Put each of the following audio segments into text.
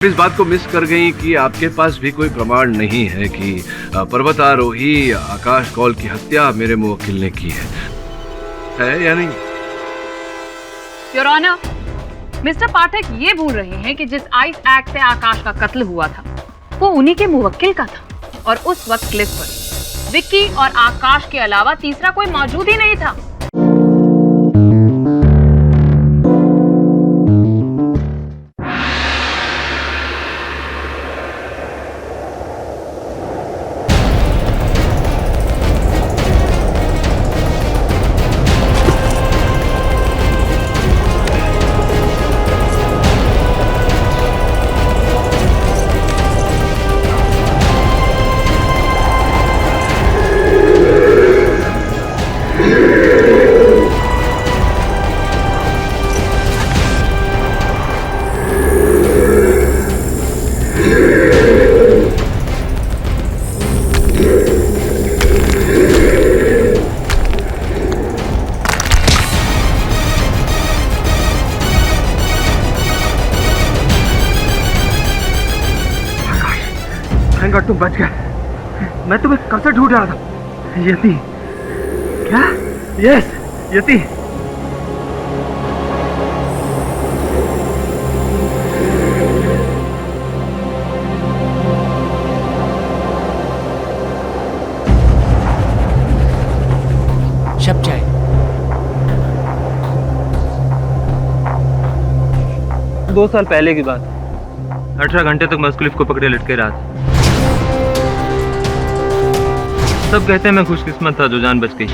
इस बात को मिस कर गई कि आपके पास भी कोई प्रमाण नहीं है कि पर्वतारोही आकाश कौल की हत्या मेरे मुवक्किल ने की है या नहीं? योर ऑनर, मिस्टर पाठक ये भूल रहे हैं कि जिस आइस एक्ट से आकाश का कत्ल हुआ था वो उन्हीं के मुवक्किल का था और उस वक्त क्लिफ पर विक्की और आकाश के अलावा तीसरा कोई मौजूद ही नहीं था। तुम बच गए। मैं तुम्हें कब से ढूंढ रहा था। यति। क्या? यस, यति। शब जाए। दो साल पहले की बात। 18 घंटे तक मैं उस क्लिफ को पकड़े लटके रहा था। सब कहते हैं मैं खुशकिस्मत था जो जान बच गई।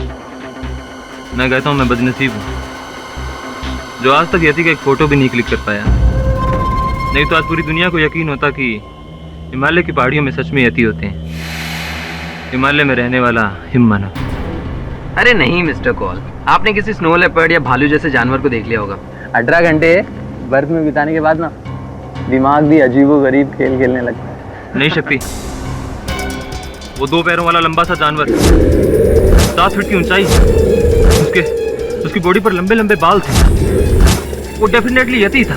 मैं कहता हूँ मैं बदनसीब हूँ जो आज तक यति का एक फोटो भी नहीं क्लिक कर पाया। नहीं तो आज पूरी दुनिया को यकीन होता कि हिमालय की पहाड़ियों में सच में यति होते हैं। हिमालय में रहने वाला हिममानव। अरे नहीं मिस्टर कॉल, आपने किसी स्नो लेपर्ड या भालू जैसे जानवर को देख लिया होगा। 18 घंटे बर्फ में बिताने के बाद ना दिमाग भी अजीबोगरीब खेल खेलने लगता है। नहीं शक्ति, वो 2 पैरों वाला लंबा सा जानवर, 7 फीट की ऊंचाई, उसकी बॉडी पर लंबे लंबे बाल थे। वो डेफिनेटली यति था।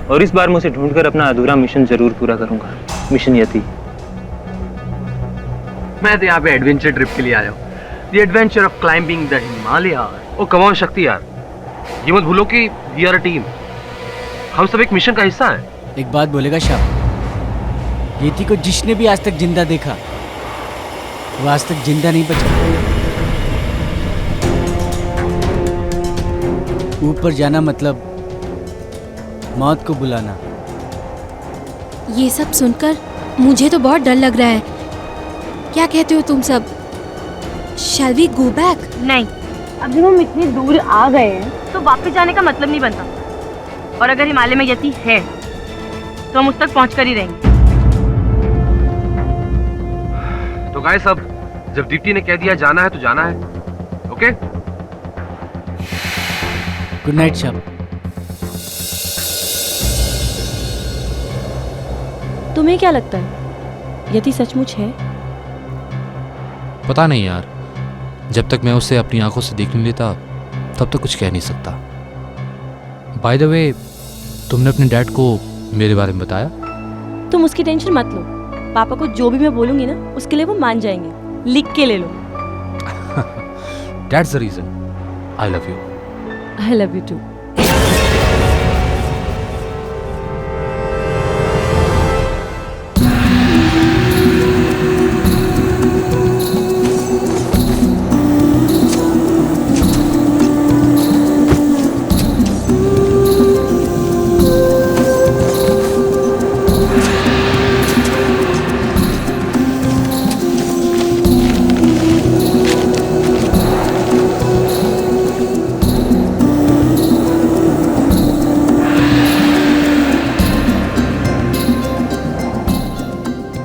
और इस बार मैं उसे ढूंढकर अपना अधूरा मिशन जरूर पूरा करूंगा। मिशन यति। मैं तो यहाँ पे एडवेंचर ट्रिप के लिए आया हूँ। The adventure of climbing the Himalaya. Oh come on Shakti यार, ये मत भूलो कि वी आर अ टीम। हम सब एक मिशन का हिस्सा है। एक बात बोलेगा शाह, यति को जिसने भी आज तक जिंदा देखा वो आज तक जिंदा नहीं बचा। ऊपर जाना मतलब मौत को बुलाना। ये सब सुनकर मुझे तो बहुत डर लग रहा है। क्या कहते हो तुम सब? Shall we go back? नहीं, अभी हम इतनी दूर आ गए हैं तो वापस जाने का मतलब नहीं बनता। और अगर हिमालय में यति है तो हम उस तक पहुंच कर ही रहेंगे। तो गाइस, अब जब दीप्ति ने कह दिया जाना है तो जाना है। Okay, good night Shah. तुम्हें क्या लगता है यति सचमुच है? पता नहीं यार, जब तक मैं उसे अपनी आंखों से देख नहीं लेता तब तक कुछ कह नहीं सकता। बाय द वे, तुमने अपने डैड को मेरे बारे में बताया? तुम उसकी टेंशन मत लो। पापा को जो भी मैं बोलूंगी ना उसके लिए वो मान जाएंगे। लिख के ले लो। That's the reason. I love you. I love you too.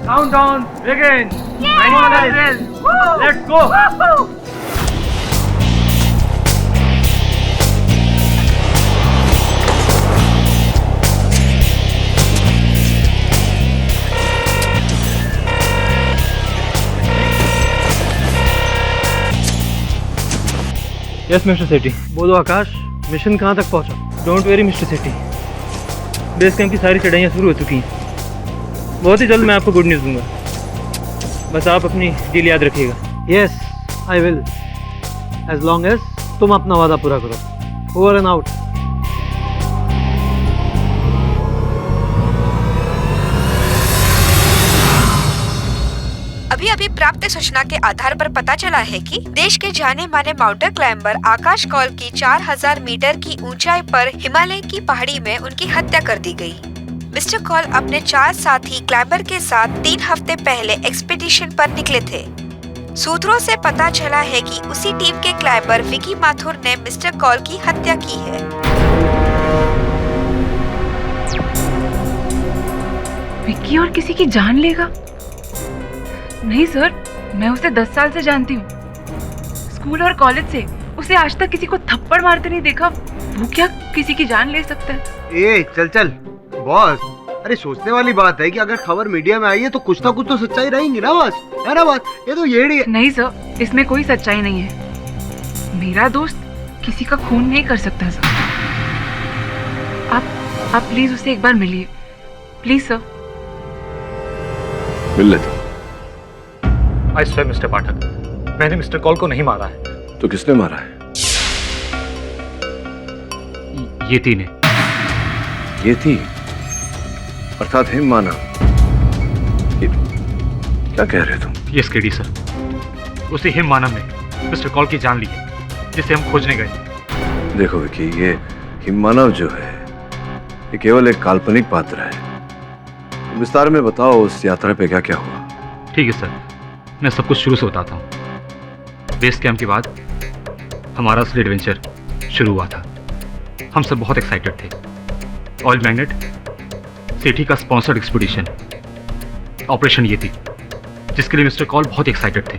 Countdown begin. Let's go. Yes mister Sethi. बोलो आकाश, मिशन कहाँ तक पहुँचा? Don't worry mister Sethi. Base camp की सारी चढ़ाइयाँ शुरू हो चुकी हैं। बहुत ही जल्द मैं आपको गुड न्यूज़ दूंगा। बस आप अपनी डील याद रखिएगा। Yes I will, as long as तुम अपना वादा पूरा करो। Over and out. अभी प्राप्त सूचना के आधार पर पता चला है कि देश के जाने माने माउंटेन क्लाइंबर आकाश कौल की 4000 मीटर की ऊंचाई पर हिमालय की पहाड़ी में उनकी हत्या कर दी गई। मिस्टर कौल अपने 4 साथी क्लाइंबर के साथ 3 हफ्ते पहले एक्सपीडिशन पर निकले थे। सूत्रों से पता चला है कि उसी टीम के क्लाइंबर विकी माथुर ने मिस्टर कौल की हत्या की है। विकी और किसी की जान लेगा? नहीं सर, मैं उसे 10 साल से जानती हूँ। स्कूल और कॉलेज से उसे आज तक किसी को थप्पड़ मारते नहीं देखा। वो क्या किसी की जान ले सकता है? ए चल चल बॉस, अरे सोचने वाली बात है कि अगर खबर मीडिया में आई है तो कुछ ना कुछ तो सच्चाई रहेंगी ना बॉस, है ना बात? ये तो येड़ी है। नहीं सर, इसमें कोई सच्चाई नहीं है। मेरा दोस्त किसी का खून नहीं कर सकता सर। आप प्लीज उसे एक बार मिलिए, प्लीज सर। मिल लेता हूं। आई स्वेयर मिस्टर पाठक, मैंने मिस्टर कौल को नहीं मारा है। तो किसने मारा है? येती ने। येती अर्थात हिम मानव। क्या कह रहे तुम? यस केडी सर, उसी हिम मानव ने मिस्टर कौल की जान ली है, जिसे हम खोजने गए। देखो विकी, ये हिम मानव जो है ये केवल एक काल्पनिक पात्र है। विस्तार में बताओ उस यात्रा पे क्या क्या हुआ। ठीक है सर, मैं सब कुछ शुरू से बताता हूँ। बेस कैंप के बाद हमारा असली एडवेंचर शुरू हुआ था। हम सब बहुत एक्साइटेड थे। ऑयल मैग्नेट सेठी का स्पॉन्सर्ड एक्सपीडिशन ऑपरेशन ये थी, जिसके लिए मिस्टर कौल बहुत एक्साइटेड थे।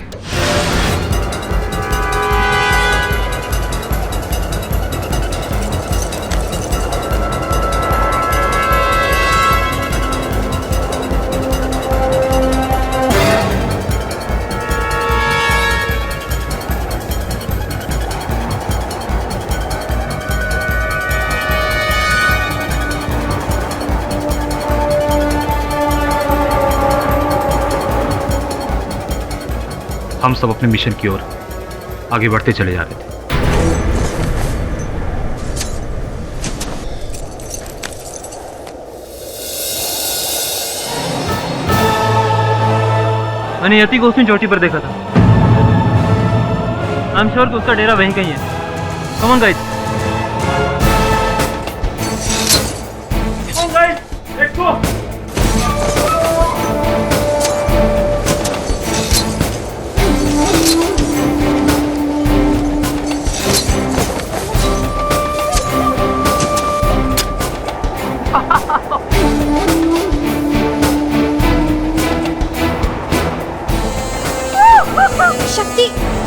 हम सब अपने मिशन की ओर आगे बढ़ते चले जा रहे थे। मैंने यति को उसने चोटी पर देखा था। आई एम श्योर कि उसका डेरा वहीं कहीं है। Come on guys, let's go.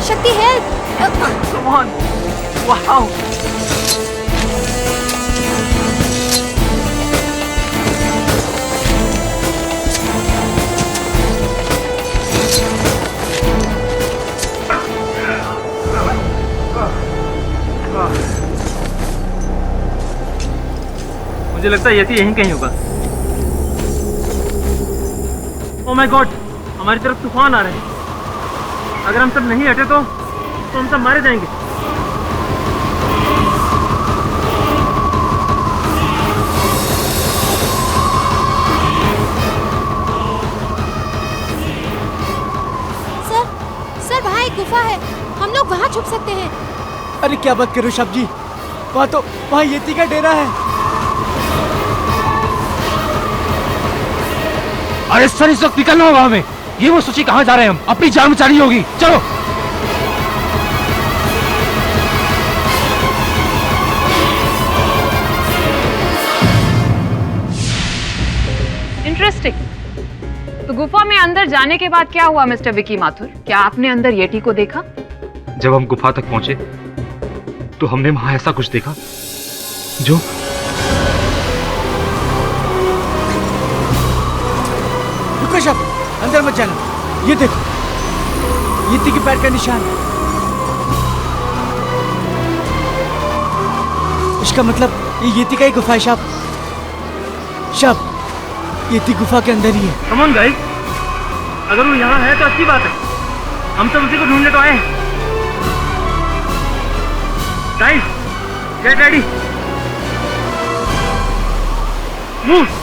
शक्ति हेल्प! Come on! Wow! मुझे लगता है यति यहीं कहीं होगा। ओह माय गॉड, हमारी तरफ तूफान आ रहे हैं। अगर हम सब नहीं हटे तो हम सब मारे जाएंगे। सर वहाँ एक गुफा है, हम लोग वहाँ छुप सकते हैं। अरे क्या बात करो शब जी, वहाँ येती का डेरा है। अरे सर, इस वक्त निकलना होगा हमें। ये वो सोचिए कहाँ जा रहे हैं हम। अपनी जान बचानी होगी, चलो। इंटरेस्टिंग। तो गुफा में अंदर जाने के बाद क्या हुआ मिस्टर विकी माथुर? क्या आपने अंदर येटी को देखा? जब हम गुफा तक पहुंचे तो हमने वहां ऐसा कुछ देखा जो रुको शब, अंदर मत जाना। ये देखो, येती के पैर का निशान। इसका मतलब ये येती का ही गुफा है शब। शब, येती गुफा के अंदर ही है। कम ऑन गाइस, अगर वो यहाँ है तो अच्छी बात है। हम सब उसी को ढूंढने तो आए हैं। Guys, get ready, move.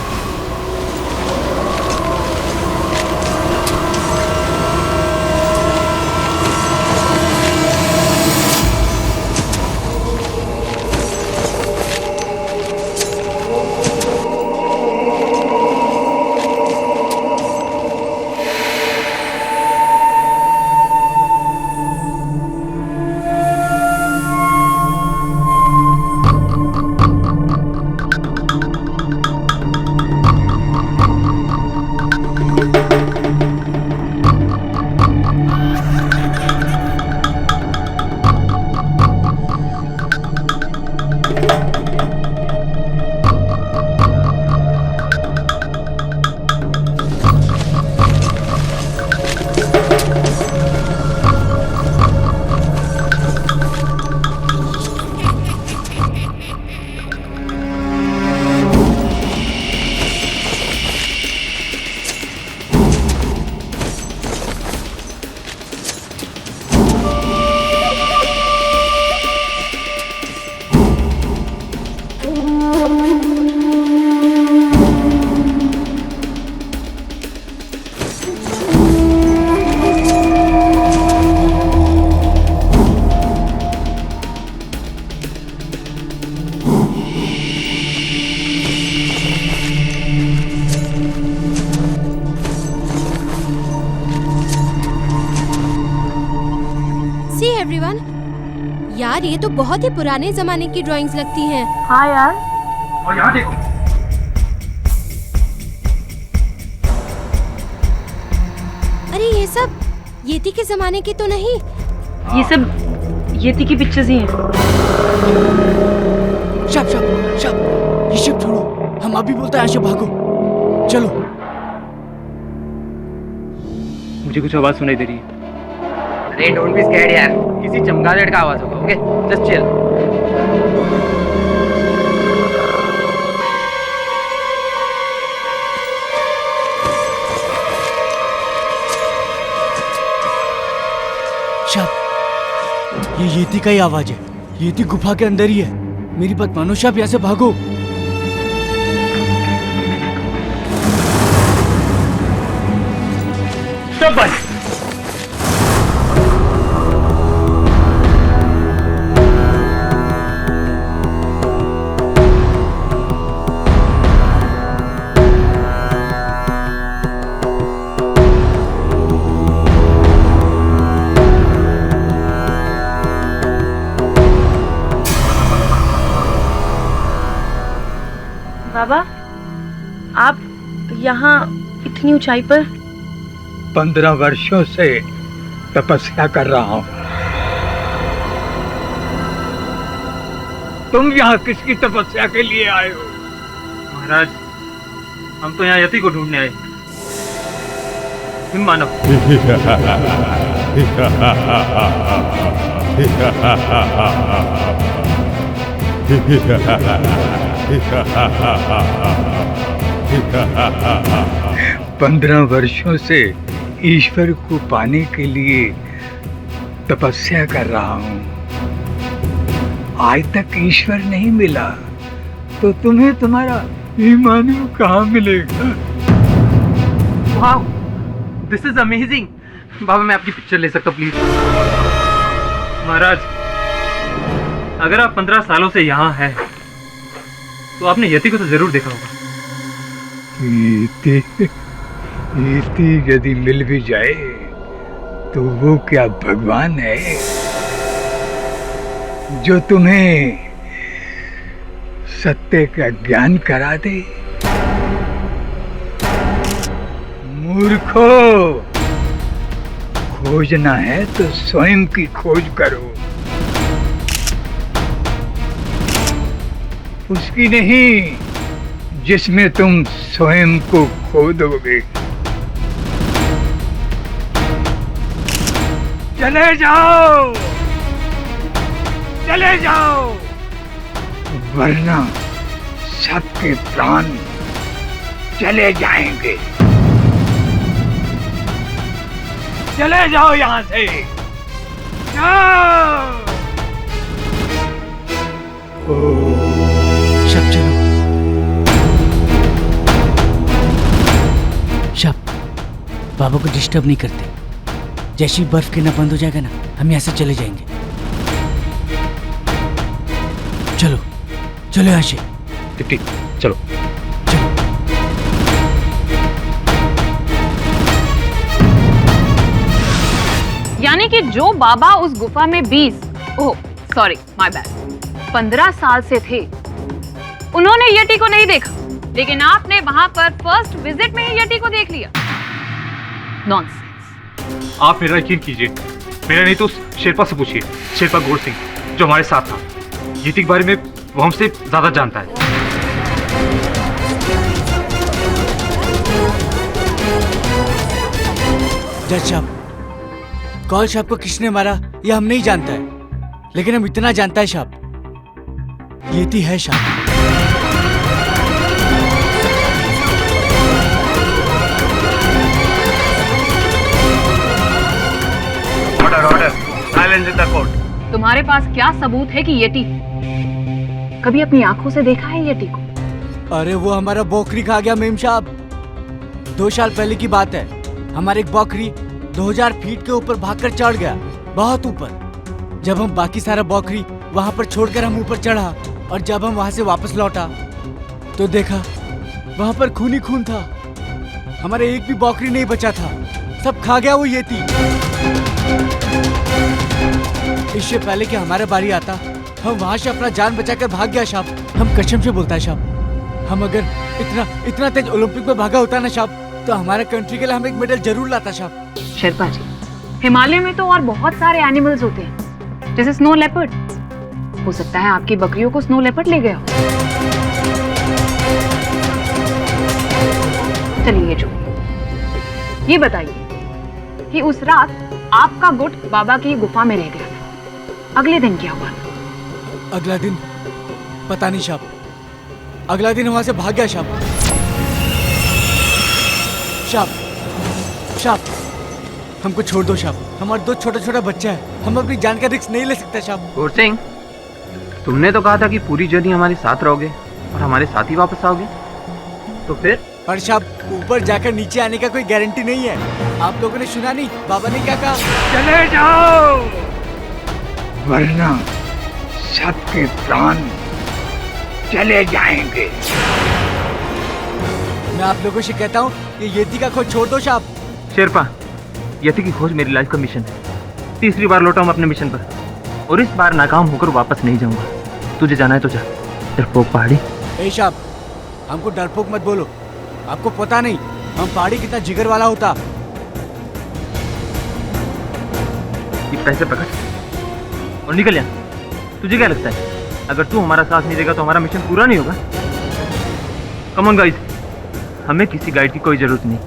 यार ये तो बहुत ही पुराने जमाने की ड्राइंग्स लगती हैं। हाँ यार। और यहाँ देखो, अरे ये सब येती के जमाने की तो नहीं? ये सब येती की पिक्चर्स ही हैं। शब शब शब, ये शिप छोड़ो, हम अभी बोलते हैं यहाँ से भागो, चलो। मुझे कुछ आवाज सुनाई दे रही है। अरे डोंट बी स्कैर्ड यार, किसी चमगादड़ का आवाज होगा। Okay, just chill. शब, ये येती का ही आवाज है। येती गुफा के अंदर ही है। मेरी बात मानो शब, यहाँ से भागो। शब भाई, बाबा, आप यहाँ इतनी ऊंचाई पर? 15 वर्षों से तपस्या कर रहा हूँ। तुम यहाँ किसकी तपस्या के लिए आए हो? महाराज, हम तो यहाँ यति को ढूंढने आए। हिम मानव। पंद्रह वर्षों से ईश्वर को पाने के लिए तपस्या कर रहा हूँ। आज तक ईश्वर नहीं मिला तो तुम्हें तुम्हारा ईमान कहाँ मिलेगा? वाह, दिस इज अमेजिंग। बाबा, मैं आपकी पिक्चर ले सकता हूँ प्लीज? महाराज, अगर आप 15 सालों से यहाँ हैं तो आपने यति को तो जरूर देखा होगा। यति यदि मिल भी जाए तो वो क्या भगवान है जो तुम्हें सत्य का ज्ञान करा दे? मूर्खो, खोजना है तो स्वयं की खोज करो, उसकी नहीं जिसमें तुम स्वयं को खो दोगे। चले जाओ, चले जाओ, वरना सबके प्राण चले जाएंगे। चले जाओ यहाँ से, जाओ। शब चलो। शब, बाबा को डिस्टर्ब नहीं करते। जैसे ही बर्फ गिरना बंद हो जाएगा ना, हम यहाँ से चले जाएंगे। चलो चलो यहाँ से। दीप्ति चलो। यानी कि जो बाबा उस गुफा में 15 साल से थे, उन्होंने यटी को नहीं देखा, लेकिन आपने वहां पर फर्स्ट विजिट में ही यटी को देख लिया। नॉनसेंस। आप मेरा यकीन कीजिए, मेरा नहीं तो उस शेरपा से पूछिए, शेरपा गोड़ सिंह जो हमारे साथ था। यटी के बारे में वो हमसे ज्यादा जानता है। जज साहब, कॉल साहब को किसने मारा ये हम नहीं जानता है, लेकिन हम इतना जानता है साहब, येती है साहब। Order order, silence in the court. तुम्हारे पास क्या सबूत है कि येटी कभी अपनी आंखों से देखा है येटी को? अरे वो हमारा बकरी खा गया मेम साहब। 2 साल पहले की बात है, हमारे एक बकरी 2000 फीट के ऊपर भागकर चढ़ गया, बहुत ऊपर। जब हम बाकी सारा बकरी वहाँ पर छोड़कर हम ऊपर चढ़ा, और जब हम वहाँ से वापस लौटा तो देखा वहाँ पर खून ही खून था। हमारे एक भी बकरी नहीं बचा था, सब खा गया वो येती। इससे पहले कि हमारा बारी आता, हम वहाँ से अपना जान बचाकर भाग गया साहब। हम कसम से बोलता है साहब, हम अगर इतना तेज ओलंपिक में भागा होता ना साहब, तो हमारे कंट्री के लिए हम एक मेडल जरूर लाता साहब। शेरपा जी, हिमालय में तो और बहुत सारे एनिमल्स होते हैं, जैसे स्नो लेपर्ड। हो सकता है आपकी बकरियों को स्नो लेपर्ड ले गया हो। चलिए जो, ये बताइए कि उस रात आपका गुट बाबा की गुफा में रह गया था, अगले दिन क्या हुआ था? अगला दिन पता नहीं साहब, अगला दिन वहां से भाग गया साहब। साहब, हमको छोड़ दो साहब, हमारे 2 छोटा बच्चा है, हम अपनी जान का रिस्क नहीं ले सकते साहब। गोड़ सिंह, तुमने तो कहा था कि पूरी जर्नी हमारे साथ रहोगे और हमारे साथ ही वापस आओगे, तो फिर? पर साहब, ऊपर जाकर नीचे आने का कोई गारंटी नहीं है। आप लोगों ने सुना नहीं बाबा ने क्या कहा? चले जाओ, वरना सबके प्राण चले जाएंगे। मैं आप लोगों से कहता हूँ कि येती का खोज छोड़ दो साहब। शेरपा, यति की खोज मेरी लाइफ का मिशन है। 3री बार लौटा हूं अपने मिशन पर, और इस बार नाकाम होकर वापस नहीं जाऊंगा। तुझे जाना है तो जा, डरपोक पहाड़ी। ए साहब, हमको डरपोक मत बोलो, आपको पता नहीं हम पहाड़ी कितना जिगर वाला होता। ये पैसे पकड़ और निकल यहाँ। तुझे क्या लगता है अगर तू हमारा साथ नहीं देगा तो हमारा मिशन पूरा नहीं होगा? कम ऑन गाइस, हमें किसी गाइड की कोई जरूरत नहीं।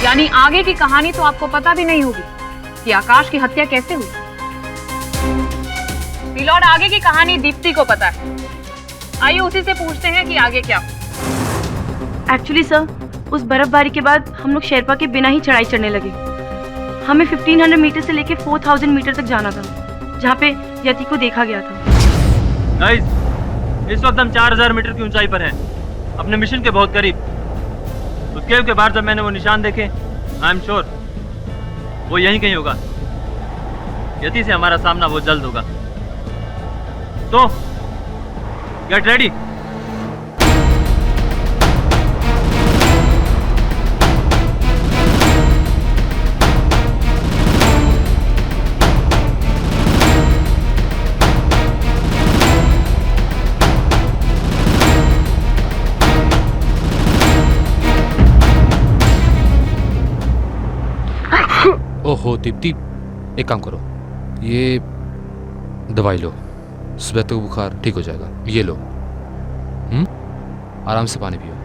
यानी आगे की कहानी तो आपको पता भी नहीं होगी कि आकाश की हत्या कैसे हुई। मिलॉर्ड, आगे की कहानी दीप्ति को पता है। आइए उसी से पूछते हैं कि आगे क्या हुआ। एक्चुअली सर, उस बर्फबारी के बाद हम लोग शेरपा के बिना ही चढ़ाई चढ़ने लगे। हमें 1500 मीटर से लेकर 4000 मीटर तक जाना था, जहाँ पे यति को देखा गया था। गाइस, इस वक्त हम 4000 मीटर की ऊंचाई पर हैं, अपने मिशन के बहुत करीब। उस केव के बाहर जब मैंने वो निशान देखे, आई एम श्योर वो यहीं कहीं होगा। यति से हमारा सामना बहुत जल्द होगा, तो गेट रेडी। ओहो दीप्ति, एक काम करो, ये दवाई लो, सुबह तक बुखार ठीक हो जाएगा। ये लो, आराम से पानी पियो।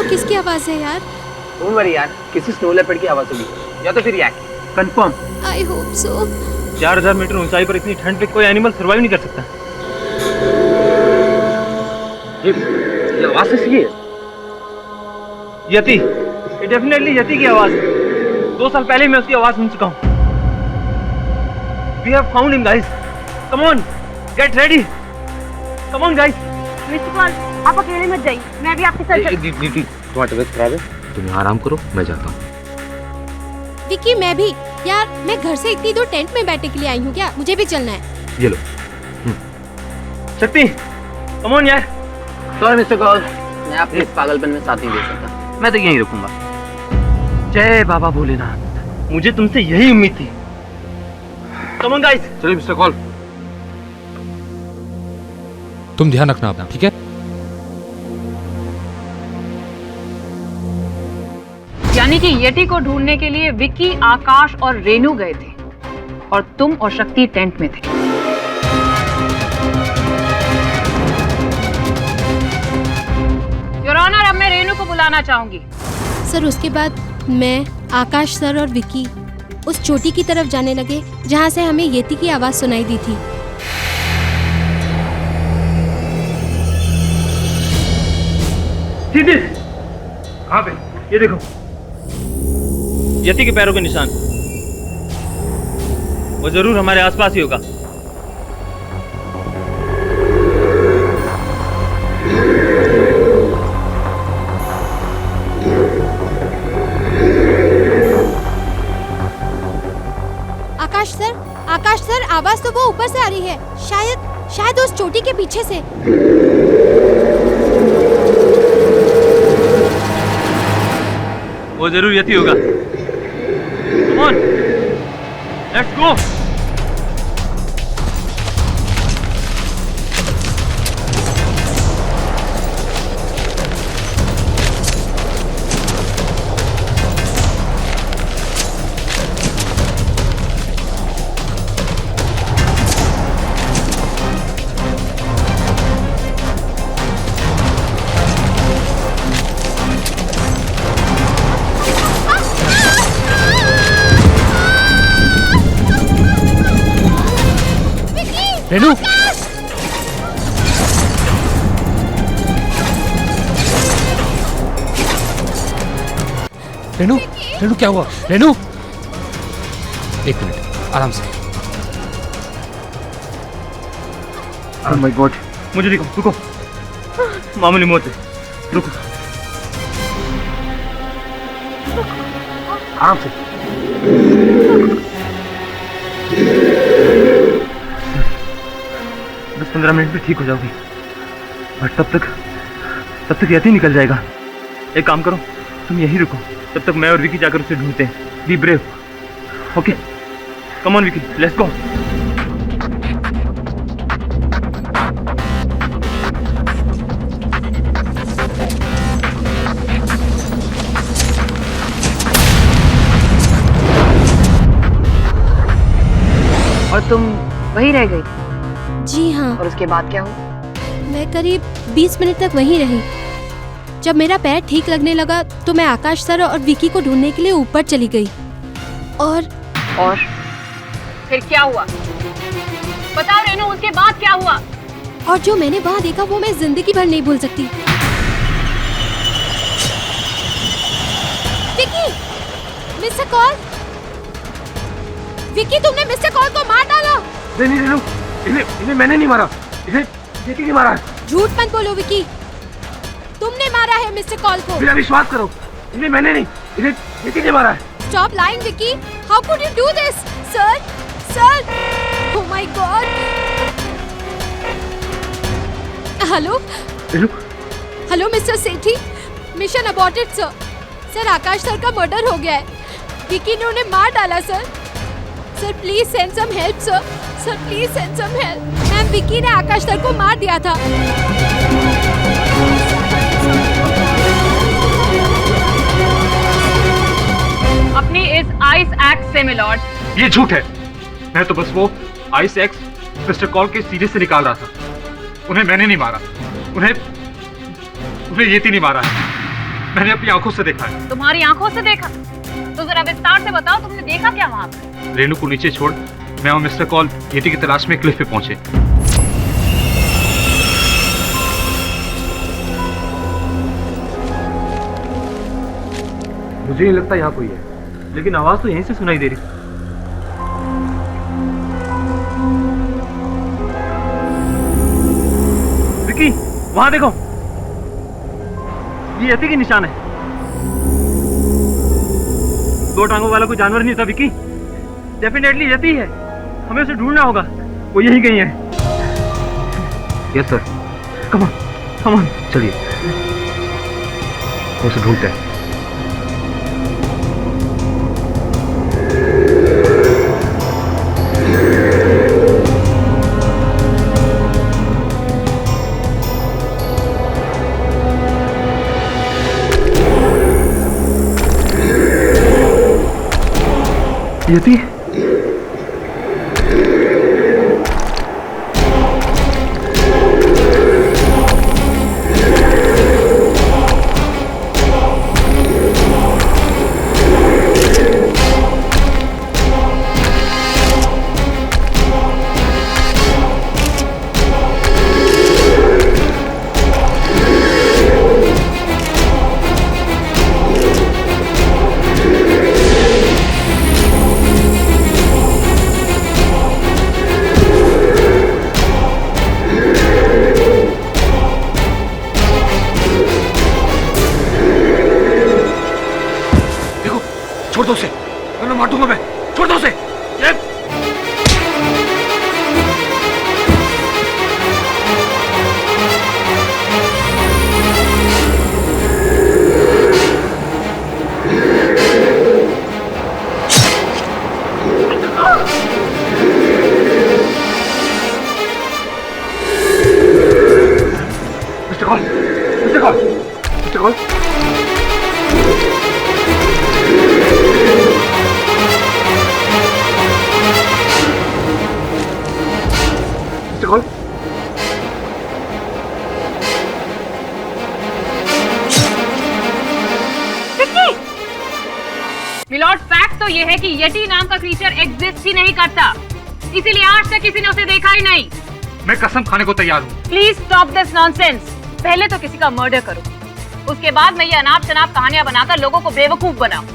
किसकी आवाज है यार? डोंट वरी यार, किसी स्नो लेपर्ड की आवाज होगी या तो फिर yak. Confirm. I hope so. 4000 metre ऊंचाई पर इतनी ठंड पे कोई एनिमल सर्वाइव नहीं कर सकता। ये आवाज किसकी है? यति, ये डेफिनेटली यति की आवाज है। 2 साल पहले मैं उसकी आवाज सुन चुका हूँ। We have found him, guys. Come on, get ready. Come on, guys. Mister Paul, आप अकेले मत जाइए, मैं भी आपके साथ दीदी तुम्हारी तबीयत खराब है, तुम आराम करो, मैं जाता हूँ। विकी मैं भी यार, मैं घर से इतनी दूर टेंट में बैठने के लिए आई हूँ क्या? मुझे भी चलना है। ये लो। शक्ति, कम ऑन यार। सॉरी मिस्टर कॉल, मैं आपके इस पागलपन में साथ नहीं दे सकता, मैं तो यहीं रुकूंगा। जय बाबा भोलेनाथ, मुझे तुमसे यही उम्मीद थी। Come on guys. चलिए मिस्टर कॉल। तुम ध्यान रखना अपना, ठीक है? यानी कि यति को ढूंढने के लिए विक्की, आकाश और रेनू गए थे और तुम और शक्ति टेंट में थे। योर ऑनर, अब मैं रेनू को बुलाना चाहूंगी। सर उसके बाद मैं, आकाश सर और विक्की उस चोटी की तरफ जाने लगे जहाँ से हमें येती की आवाज सुनाई दी थी। सीधे कहाँ पे? ये देखो, यति के पैरों के निशान। वो जरूर हमारे आसपास ही होगा। आकाश सर, आवाज तो वो ऊपर से आ रही है, शायद उस चोटी के पीछे से। वो जरूर यति होगा। Come on, let's go. Renu, Renu, Renu क्या हुआ? रेनू, 1 मिनट, आराम से। Oh my God, मुझे रुको, मामूली मौत है, रुको, आराम से। बस 15 मिनट में ठीक हो जाओगी, बट तब तक यति निकल जाएगा। एक काम करो, तुम यहीं रुको, तब तक मैं और विकी जाकर उसे ढूंढते हैं। Be brave, okay? Come on Vicky, let's go. और तुम वहीं रह गई? जी हाँ। और उसके बाद क्या हुआ? मैं करीब 20 मिनट तक वहीं रही। जब मेरा पैर ठीक लगने लगा तो मैं आकाश सर और विकी को ढूंढने के लिए ऊपर चली गई। और फिर क्या हुआ? बताओ रेनू, उसके बाद क्या हुआ? और जो मैंने वहाँ देखा वो मैं जिंदगी भर नहीं भूल सकती। विकी, मिस्टर कॉल, विकी तुमने मिस्टर कॉल को मार डाला। नहीं रेनू, इन्हें मैंने नहीं मारा, इन्हें यति ने मारा है। झूठ मत बोलो विकी, तुमने मारा है मिस्टर कॉल को। मेरा विश्वास करो, इन्हें मैंने नहीं, इन्हें यति ने मारा है। Stop lying, Vicky. How could you do this, sir? Sir! Oh my God! Hello? Hello, Mr. Sethi. Mission aborted, sir. Sir, Akash sir का मर्डर हो गया है। विकी ने उन्हें मार डाला, sir. Sir, please send some help, sir. Sir, please send some help. Ma'am, Vicky ने आकाश sir को मार दिया था। अपनी इस आइस एक्स से मिलॉर्ड, ये झूठ है। मैं तो बस वो आइस एक्स मिस्टर कॉल के सीधे से निकाल रहा था। उन्हें मैंने नहीं मारा, उन्हें यति नहीं मारा है। मैंने अपनी आंखों से देखा है। तुम्हारी आंखों से देखा? तो जरा विस्तार से बताओ, तुमने देखा क्या वहाँ पर? रेनू को नीचे छोड़ मैं और मिस्टर कॉल येटी की तलाश में क्लिफ पे पहुंचे। मुझे नहीं लगता यहाँ कोई है, लेकिन आवाज तो यहीं से सुनाई दे रही। विकी, वहां देखो, ये यति के निशान है। दो टांगों वाला कोई जानवर नहीं था विकी, डेफिनेटली यति है। हमें उसे ढूंढना होगा, वो यही कहीं है। Yes sir. Come on, come on, चलिए उसे ढूंढते हैं। यति? छोड़ दो उसे, मैं मार दूंगा। मैं छोड़ दो उसे। Mister Kaul, mister Kaul, mister Kaul. Kaul milord, fact तो ये है कि येटी नाम का क्रीचर एग्जिस्ट ही नहीं करता, इसीलिए आज तक किसी ने उसे देखा ही नहीं। मैं कसम खाने को तैयार हूँ। Please stop this nonsense. पहले तो किसी का मर्डर करो, उसके बाद मैं ये अनाप शनाप कहानियां बनाकर लोगों को बेवकूफ बनाऊं।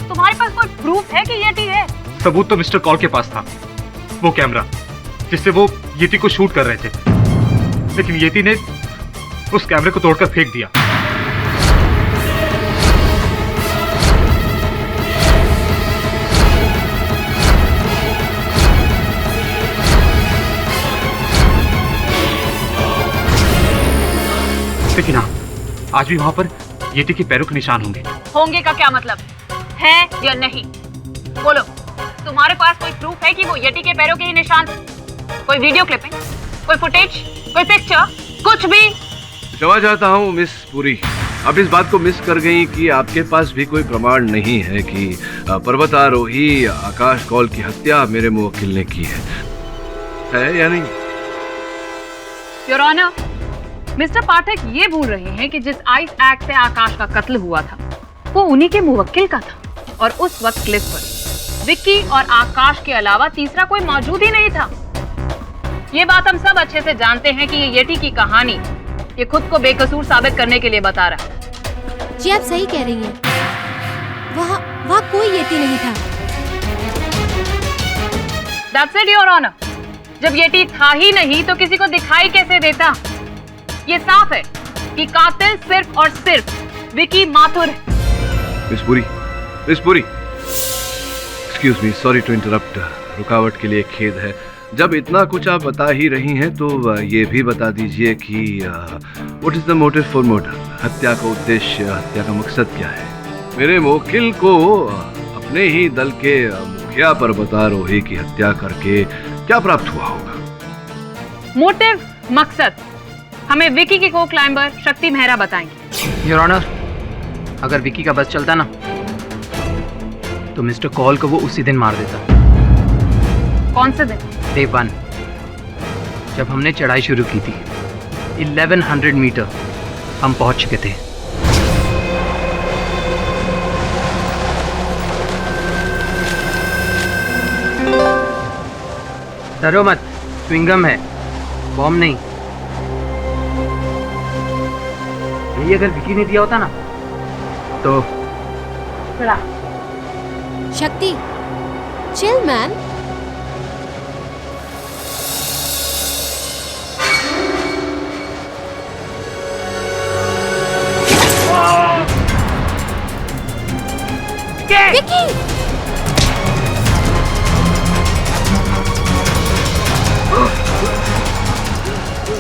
तुम्हारे पास कोई प्रूफ है कि येटी है? सबूत तो मिस्टर कॉल के पास था, वो कैमरा जिससे वो येटी को शूट कर रहे थे, लेकिन येटी ने उस कैमरे को तोड़कर फेंक दिया। लेकिन हाँ, आज भी वहां पर येटी के पैरों के निशान होंगे। होंगे का क्या मतलब है या नहीं? बोलो, तुम्हारे पास कोई प्रूफ है कि वो येटी के पैरों के ही निशान? कोई वीडियो क्लिपिंग, कोई फुटेज, कोई पिक्चर, कुछ भी? क्षमा चाहता हूँ मिस पुरी, आप इस बात को मिस कर गई कि आपके पास भी कोई प्रमाण नहीं है कि पर्वतारोही आकाश कौल की हत्या मेरे मुवक्किल ने की है या नहीं? योर ऑनर, मिस्टर पाठक ये भूल रहे हैं कि जिस आइस एक्ट से आकाश का कत्ल हुआ था वो उन्हीं के मुवक्किल का था, और उस वक्त क्लिफ पर विक्की और आकाश के अलावा तीसरा कोई मौजूद ही नहीं था। ये बात हम सब अच्छे से जानते हैं कि ये येटी की कहानी ये खुद को बेकसूर साबित करने के लिए बता रहा है। जी आप सही कह रही हैं, वहाँ कोई येटी नहीं था। That's it, your honour. जब येटी था ही नहीं तो किसी को दिखाई कैसे देता? ये साफ है कि कातिल सिर्फ और सिर्फ विकी माथुर है। Miss Puri, excuse me, sorry to interrupt, रुकावट के लिए खेद है। जब इतना कुछ आप बता ही रही हैं तो ये भी बता दीजिए कि what is the motive for murder? हत्या का उद्देश्य, हत्या का मकसद क्या है? मेरे मुवक्किल को अपने ही दल के मुखिया पर्वतारोही की हत्या करके क्या प्राप्त हुआ होगा? मोटिव, मकसद हमें विकी के को क्लाइंबर शक्ति मेहरा बताएंगे। योर ऑनर, अगर विकी का बस चलता ना तो मिस्टर कॉल को वो उसी दिन मार देता। कौन से दिन? डे 1, जब हमने चढ़ाई शुरू की थी। 1100 मीटर हम पहुंच चुके थे। डरो मत, च्युइंगम है, बॉम्ब नहीं। यही अगर विकी ने दिया होता ना तो शक्ति, चिल मैन। विकी!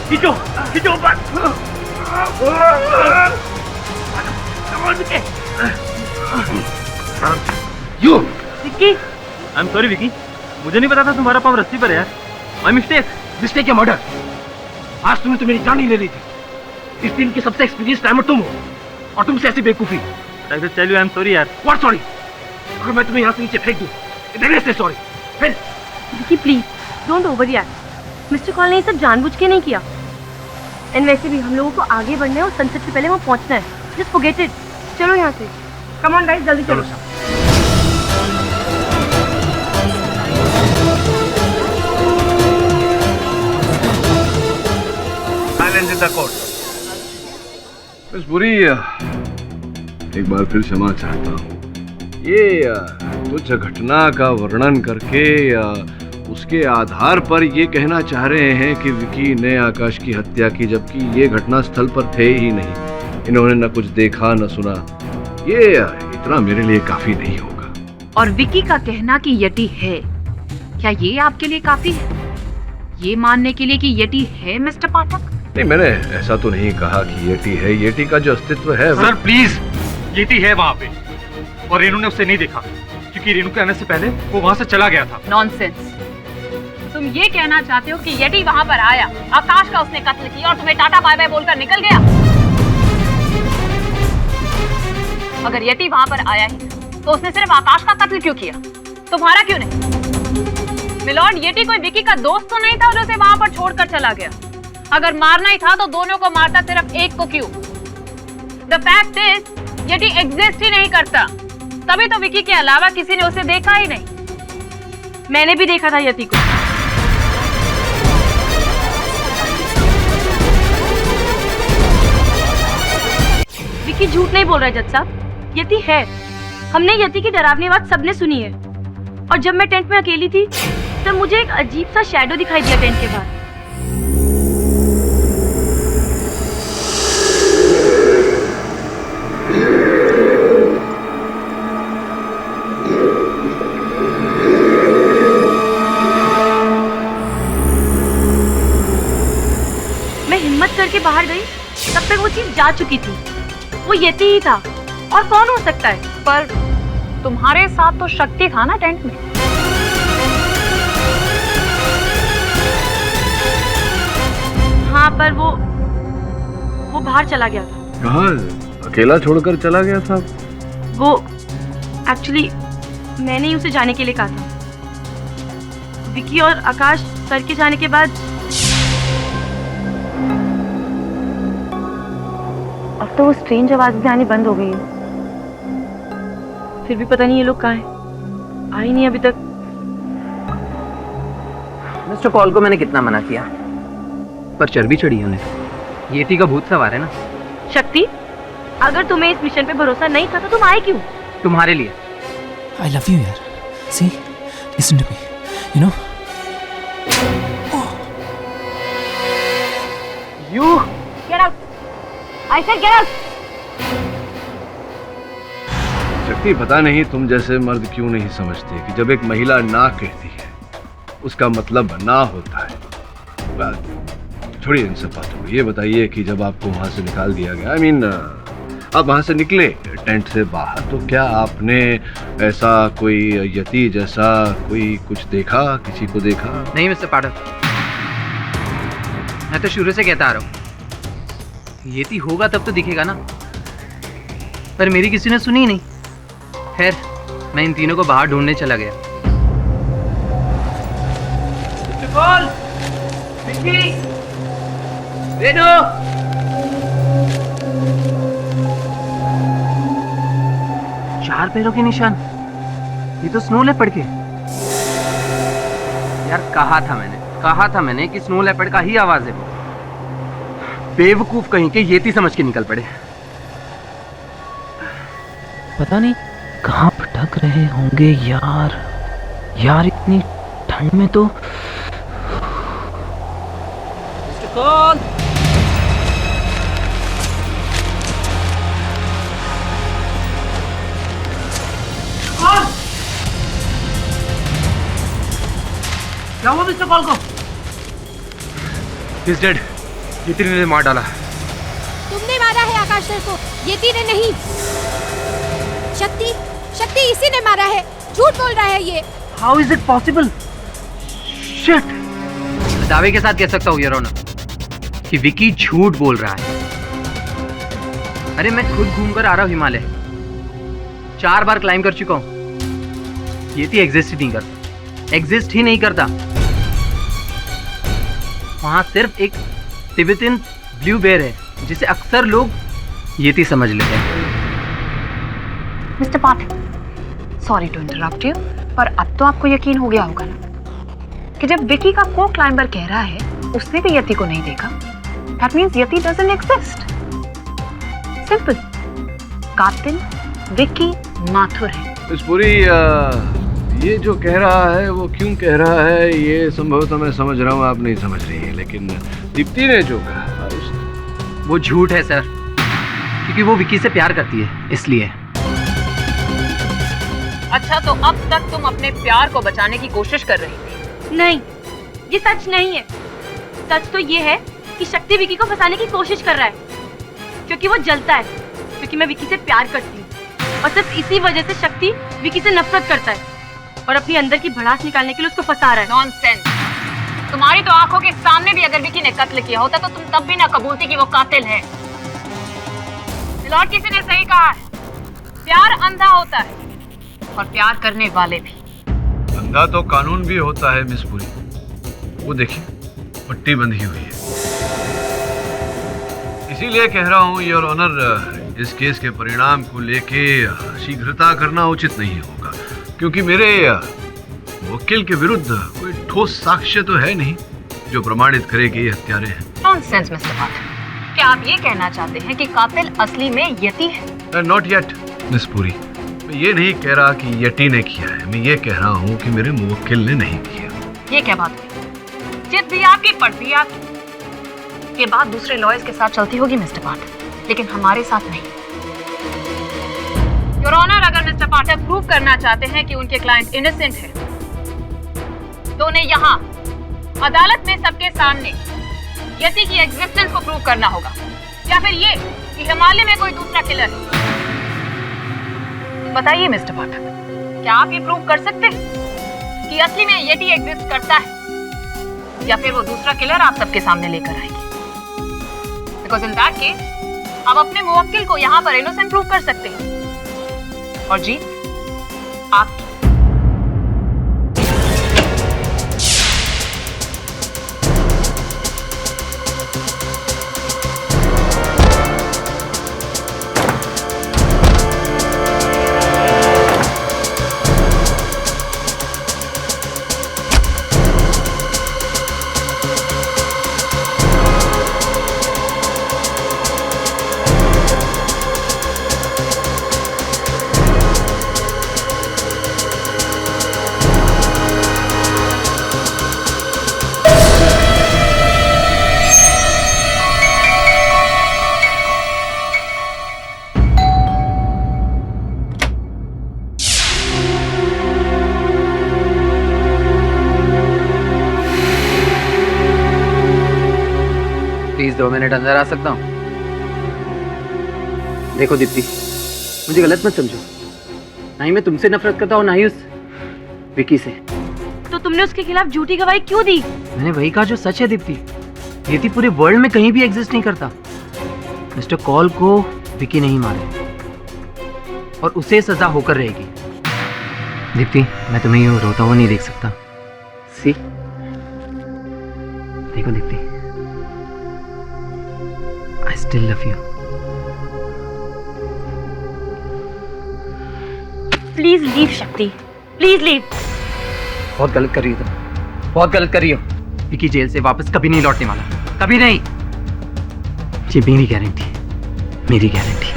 खींचो, खींचो ऊपर। You Vicky, I am sorry Vicky, मुझे नहीं पता था तुम्हारा पाँव रस्सी पर है यार। My mistake. मिस्टेक या मर्डर? आज तुमने तो मेरी जान ही ले ली थी। इस दिन की सबसे एक्सपीरियंस टाइमर तुम हो और तुमसे ऐसी बेवकूफी। I will tell you I am sorry यार। What sorry? अगर मैं तुम्हें यहाँ से नीचे फेंक दूँ, then say sorry। फिर Vicky please don't over react. Mister call ने ये सब जानबूझ के नहीं किया। एंड वैसे भी हम लोगों को आगे बढ़ना है और सनसेट से पहले वहाँ पहुँचना है। Just forget it. चलो यहाँ से। कम ऑन गाइस, जल्दी चलो। Silence in the court. Miss Puri, एक बार फिर क्षमा चाहता हूँ। ये तुच्छ घटना का वर्णन करके उसके आधार पर ये कहना चाह रहे हैं कि विकी ने आकाश की हत्या की, जबकि ये घटना स्थल पर थे ही नहीं। इन्होंने न कुछ देखा न सुना। ये इतना मेरे लिए काफी नहीं होगा। और विकी का कहना कि यति है, क्या ये आपके लिए काफी है? ये मानने के लिए कि यति है मिस्टर पाठक? नहीं, मैंने ऐसा तो नहीं कहा कि येटी है। येटी का जो अस्तित्व है सर प्लीज, येटी है वहाँ पे और रेनू ने उसे नहीं देखा क्योंकि रेनू के आने से पहले वो वहाँ से चला गया था। नॉनसेंस। तुम ये कहना चाहते हो कि येटी वहाँ पर आया, आकाश का उसने कत्ल किया और तुम्हें टाटा बाय बाय बोलकर निकल गया? अगर येटी वहाँ पर आया ही तो उसने सिर्फ आकाश का कत्ल क्यों किया, तुम्हारा क्यों नहीं? मिलॉर्ड, येटी कोई विकी का दोस्त तो नहीं था जो उसे वहाँ पर छोड़कर चला गया। अगर मारना ही था तो दोनों को मारता, सिर्फ एक को क्यों? The fact is yeti exist ही नहीं करता, तभी तो विकी के अलावा किसी ने उसे देखा ही नहीं। मैंने भी देखा था यति को। विकी झूठ नहीं बोल रहा है जज साहब, यति है। हमने यति की डरावनी बात सबने सुनी है। और जब मैं टेंट में अकेली थी तब मुझे एक अजीब सा शैडो दिखाई दिया टेंट के बाहर। मैं हिम्मत करके बाहर गई, तब तक वो चीज जा चुकी थी। वो यति ही था, और कौन हो सकता है? पर तुम्हारे साथ तो शक्ति था ना टेंट में। हाँ, पर वो बाहर चला गया था। कहाँ? अकेला छोड़कर चला गया था? वो एक्चुअली मैंने ही उसे जाने के लिए कहा था। विकी और आकाश सर के जाने के बाद अब तो वो स्ट्रेंज आवाज भी आनी बंद हो गई है। फिर भी पता नहीं ये लोग कहाँ हैं, आए नहीं अभी तक। मिस्टर कॉल को मैंने कितना मना किया, पर चर्बी चढ़ी है उन्हें। येटी का भूत सवार है ना। शक्ति, अगर तुम्हें इस मिशन पे भरोसा नहीं था तो तुम आए क्यों? तुम्हारे लिए। I love you यार। See, listen to me. You know? You get out. I said get out. शक्ति, पता नहीं तुम जैसे मर्द क्यों नहीं समझते कि जब एक महिला ना कहती है उसका मतलब ना होता है। छोड़िए इन सब बातों को। ये बताइए कि जब आपको वहां से निकाल दिया गया, I mean, आप वहां से निकले टेंट से बाहर, तो क्या आपने ऐसा कोई यति जैसा कोई कुछ देखा, किसी को देखा? नहीं मिस्टर पाठक, मैं तो शुरू से कहता आ रहा हूँ, येती होगा तब तो दिखेगा ना। पर मेरी किसी ने सुनी ही नहीं। खैर, मैं इन तीनों को बाहर ढूंढने चला गया। विकी, रेनू, चार पैरों के निशान, ये तो स्नो लेपर्ड के। यार कहा था मैंने कि स्नो लेपर्ड का ही आवाज है वो। बेवकूफ कहीं के येती समझ के निकल पड़े। पता नहीं कहाँ भटक रहे होंगे यार इतनी ठंड में तो। मिस्टर कॉल, क्या हुआ मिस्टर कॉल को? He's dead. येती ने मार डाला। तुमने मारा है आकाश सर को, येती ने नहीं। शक्ति इसी ने मारा है। झूठ बोल रहा है ये। How is it possible? Shit! दावे के साथ कह सकता हूँ योर ऑनर कि विकी झूठ बोल रहा है। अरे मैं खुद घूमकर आ रहा हूँ हिमालय, 4 बार क्लाइंब कर चुका हूँ। येती एग्जिस्ट ही नहीं करता। वहां सिर्फ एक तिब्बतन ब्लू बेयर है जिसे अक्सर लोग येती समझ लेते हैं। Mister Pathak, sorry to interrupt you, पर अब तो आपको यकीन हो गया होगा ना कि जब विकी का को क्लाइंबर कह रहा है उसने भी यति को नहीं देखा, that means yeti doesn't exist. Simple. कातिल विकी माथुर है। इस पूरी ये जो कह रहा है वो क्यों कह रहा है ये संभवतः मैं समझ रहा हूँ, आप नहीं समझ रही है, लेकिन दीप्ति ने जो कहा वो झूठ है सर, क्योंकि वो विकी से प्यार करती है इसलिए। अच्छा, तो अब तक तुम अपने प्यार को बचाने की कोशिश कर रही थी? नहीं, ये सच नहीं है। सच तो ये है कि शक्ति विकी को फंसाने की कोशिश कर रहा है, क्योंकि वो जलता है, क्योंकि मैं विकी से प्यार करती हूँ और सिर्फ इसी वजह से शक्ति विकी से नफरत करता है और अपनी अंदर की भड़ास निकालने के लिए उसको फंसा रहा है। नॉनसेंस। तुम्हारी तो आंखों के सामने भी अगर विकी ने कत्ल किया होता तो तुम तब भी ना कबूलती कि वो कातिल है। लॉर्ड किसी ने सही कहा है, प्यार अंधा होता है और प्यार करने वाले भी। अंधा तो कानून भी होता है मिस पुरी, वो देखिए पट्टी बंधी हुई है। इसीलिए कह रहा हूँ योर ऑनर, इस केस के परिणाम को लेके शीघ्रता करना उचित नहीं होगा, क्योंकि मेरे वकील के विरुद्ध कोई ठोस साक्ष्य तो है नहीं जो प्रमाणित करे कि ये हत्यारे हैं। नॉनसेंस मिस्टर पाठक, क्या आप ये कहना चाहते हैं कि कातिल असली में यति है? नॉट येट मिस पुरी, मैं ये नहीं कह रहा कि यति ने किया है, मैं ये कह रहा हूँ कि मेरे मुवक्किल ने नहीं किया। ये क्या बात हुई? जिद भी आपकी, पड़ती आपकी। ये बात दूसरे लॉयर्स के साथ चलती होगी मिस्टर पाठक, लेकिन हमारे साथ नहीं। योर ऑनर, अगर मिस्टर पाठक प्रूव करना चाहते हैं कि उनके क्लाइंट इनोसेंट है, तो उन्हें यहाँ अदालत में सबके सामने यति की एग्जिस्टेंस को प्रूव करना होगा, या फिर ये कि हिमालय में कोई दूसरा किलर है। बताइए मिस्टर पाठक, क्या आप ये प्रूव कर सकते हैं कि असली में यति एग्जिस्ट करता है, या फिर वो दूसरा किलर आप सबके सामने लेकर आएंगे? बिकॉज इन दैट केस आप अपने मुवक्किल को यहाँ पर इनोसेंट प्रूव कर सकते हैं और जीत आपकी। प्लीज 2 मिनट अंदर आ सकता हूँ? देखो दीप्ति, मुझे गलत मत समझो, ना ही मैं तुमसे नफरत करता हूँ ना ही उस विकी से। तो तुमने उसके खिलाफ झूठी गवाही क्यों दी? मैंने वही कहा जो सच है दीप्ति। यति पूरे वर्ल्ड में कहीं भी एग्जिस्ट नहीं करता। मिस्टर कॉल को विकी नहीं मारे और उसे सजा होकर रहेगी। दीप्ति, मैं तुम्हें यूं रोता हुआ नहीं देख सकता। सी, देखो Deepti, I still love you. Please leave, शक्ति। Please leave. बहुत गलत कर रही हो तुम, बहुत गलत कर रही हो। विकी जेल से वापस कभी नहीं लौटने वाला, कभी नहीं। ये मेरी गारंटी, मेरी गारंटी।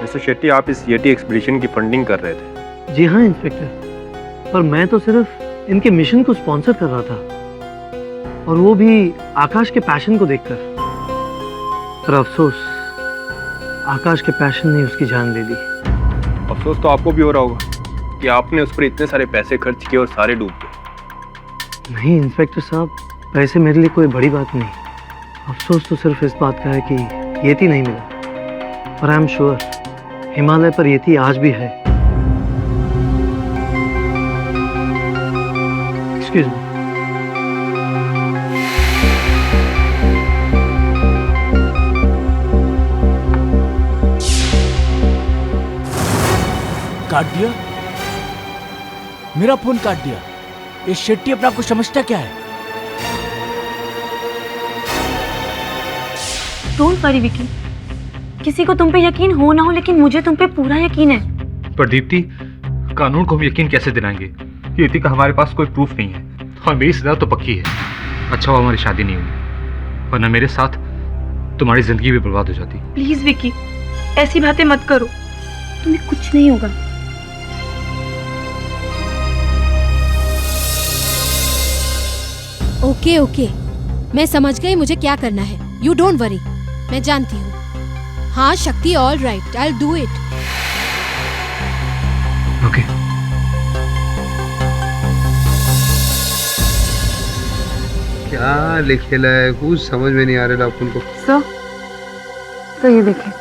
मिस्टर शेट्टी, आप इस येटी एक्सपीडिशन की फंडिंग कर रहे थे। जी हाँ इंस्पेक्टर, पर मैं तो सिर्फ इनके मिशन को स्पॉन्सर कर रहा था, और वो भी आकाश के पैशन को देखकर। पर अफसोस, आकाश के पैशन ने उसकी जान ले ली। अफसोस तो आपको भी हो रहा होगा कि आपने उस पर इतने सारे पैसे खर्च किए और सारे डूब गए। नहीं इंस्पेक्टर साहब, पैसे मेरे लिए कोई बड़ी बात नहीं। अफसोस तो सिर्फ इस बात का है कि येती नहीं मिला। पर आई एम श्योर हिमालय पर येती आज भी है। Excuse me. काट दिया, मेरा फोन काट दिया। ये शेट्टी अपना कुछ समझता क्या है? डोंट वरी विकी, किसी को तुम पे यकीन हो ना हो, लेकिन मुझे तुम पे पूरा यकीन है। पर दीप्ति, कानून को हम यकीन कैसे दिलाएंगे? येती का हमारे पास कोई प्रूफ नहीं है, और मेरी सजा तो पक्की है। अच्छा हुआ हमारी शादी नहीं हुई, वरना मेरे साथ तुम्हारी जिंदगी भी बर्बाद हो जाती। प्लीज विकी, ऐसी बातें मत करो, तुम्हें कुछ नहीं होगा। ओके ओके, मैं समझ गई मुझे क्या करना है। यू डोंट वरी, मैं जानती हूँ। हाँ शक्ति, all right, I will do it. Okay. क्या लिखेला है, कुछ समझ में नहीं आ रहा अपन को। सर ये देखें,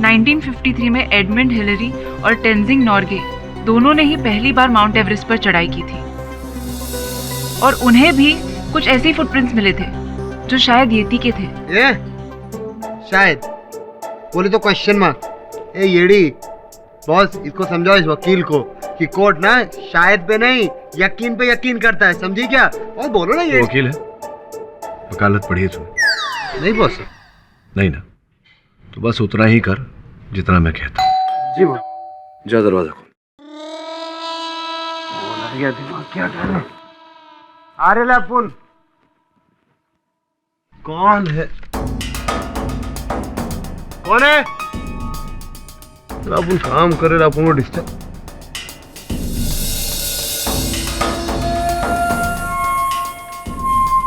1953 में एडमंड हिलरी और टेंजिंग नॉर्गे दोनों ने ही पहली बार माउंट एवरेस्ट पर चढ़ाई की थी, और उन्हें भी कुछ ऐसे फुटप्रिंट्स मिले थे जो शायद येती के थे। ये शायद बोले तो क्वेश्चन मार्क। ए येड़ी बॉस, इसको समझाओ इस वकील को कि कोर्ट ना शायद पे नहीं यकीन पे यकीन करता है, समझी क्या? और बोलो ना ये वकील है, वकालत पढ़ी है तूने? नहीं बॉस। नहीं ना, तो बस उतना ही कर जितना मैं कहता हूँ। जी बॉस। जा दरवाजा खोल। क्या दिमाग, क्या करने आ रहे लापुन? कौन है? कौन है? लापुन काम करे, लापुन को डिस्टर्ब।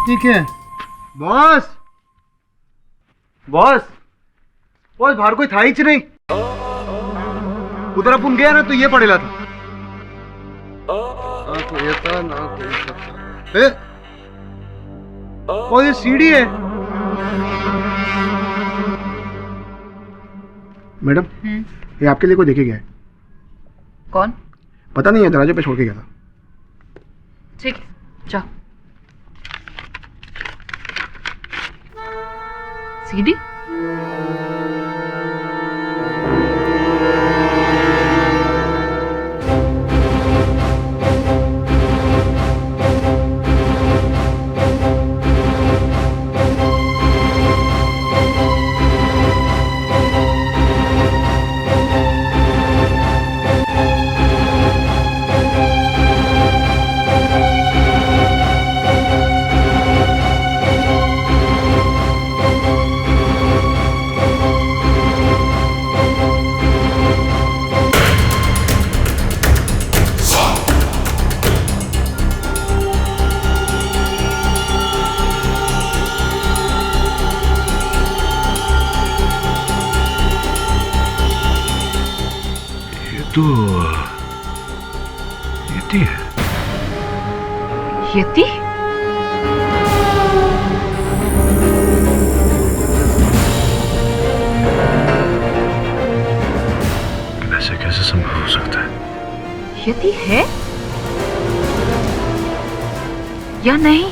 ठीक है बॉस। बॉस बॉस, बाहर कोई था ही नहीं। उधर अपन गया ना तो ये पड़ेला था। तो ये था ना कोई। और ये सीढ़ी है। मैडम, ये आपके लिए कोई देखे गया है? कौन? पता नहीं है, दरवाजे पे छोड़ के गया था। ठीक है, जाओ। सीढ़ी? तो येती है। येती? वैसे कैसे संभव हो सकता है? येती है या नहीं?